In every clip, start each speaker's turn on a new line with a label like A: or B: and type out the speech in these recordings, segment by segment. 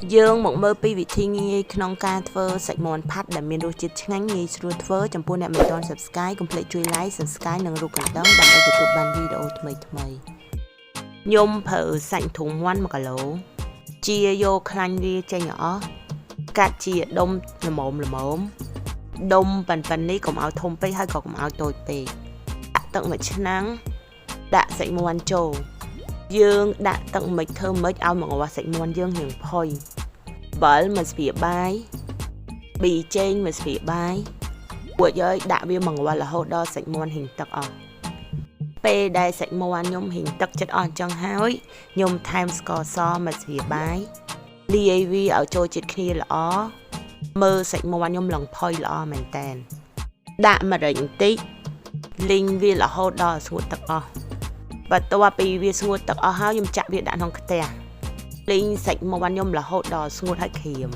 A: dương một mơ pi vị thi nghiក្នុងការធ្វើសាច់មាន់ផាត់ដែលមានរសជាតិឆ្ងាញ់ងាយស្រួលធ្វើចំពោះអ្នកមិនទាន់ Subscribe កុំភ្លេចជួយ Like Subscribe និងរូបកណ្ដឹងដើម្បីទទួលបានវីដេអូថ្មីៗខ្ញុំប្រើសាច់ធុងមាន់1គីឡូជាយកខ្លាញ់វាចេញអស់កាត់ជាដុំល្មមដុំប៉ិននេះកុំឲ្យធំពេកហើយក៏កុំឲ្យតូចពេកដាក់ទឹកមួយឆ្នាំងដាក់សាច់មាន់ចូលយើងដាក់ទឹកមិនធ្វើមិនឲ្យមកងាស់សាច់មាន់យើងរៀងផុយបាល់មួយស្លាបបាយប៊ីចេងមួយស្លាបបាយពួកយើងដាក់វាមកងាស់រហូតដល់សាច់មាន់រៀងទឹកអស់ពេលដែលសាច់មាន់ខ្ញុំរៀងទឹកចិត្តអស់អញ្ចឹងហើយខ្ញុំថែមស្ករសមួយស្លាបបាយលាយវាឲ្យចូលជាតិគ្នាល្អមើលសាច់មាន់ខ្ញុំឡើងផុយល្អមែនតើដាក់ម្រេចបន្តិចលីងវារហូតដល់ស្ងួតទឹកអស់បន្ទាប់ពីវាស្ងួតទឹកអស់ហើយខ្ញុំចាក់វាដាក់ក្នុងខ្ទះលីងសាច់មាន់ខ្ញុំរហូតដល់ស្ងួតហើយក្រៀម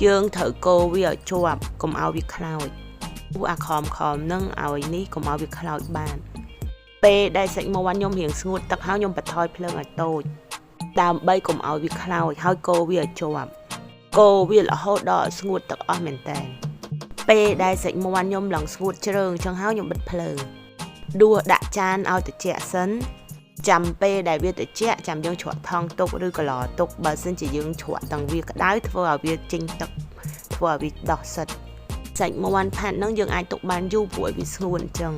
A: យើងត្រូវកូរវាឲ្យជាប់កុំឲ្យវាខ្លោចពួកអាខំនឹងឲ្យនេះកុំឲ្យវាខ្លោចបានពេលដែលសាច់មាន់ខ្ញុំរៀងស្ងួតទឹកហើយខ្ញុំបន្ថយភ្លើងឲ្យតូចដើម្បីកុំឲ្យវាខ្លោចហើយកូរវាឲ្យជាប់កូរវារហូតដល់ស្ងួតទឹកអស់មែនតើពេលដែលសាច់មាន់ខ្ញុំឡើងស្ងួតជ្រើងអញ្ចឹងហើយខ្ញុំបិទភ្លើងដួសដាក់ចានឲ្យត្រជាក់សិនចាំពេលដែលវាត្រជាក់ចាំយើងជ្រក់ថង់ទុកឬកន្លទុកបើសិនជាយើងជ្រក់ទាំងវាក្តៅធ្វើឲ្យវាចេញទឹកធ្វើឲ្យវាដោះសិតសាច់មាន់ផាត់ហ្នឹងយើងអាចទុកបានយូរព្រោះវាស្ងួតអញ្ចឹង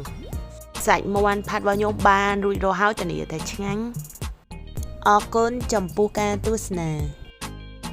A: សាច់មាន់ផាត់របស់ខ្ញុំបានរួចរាល់ហើយធានាតែឆ្ងាញ់អរគុណចំពោះការទស្សនា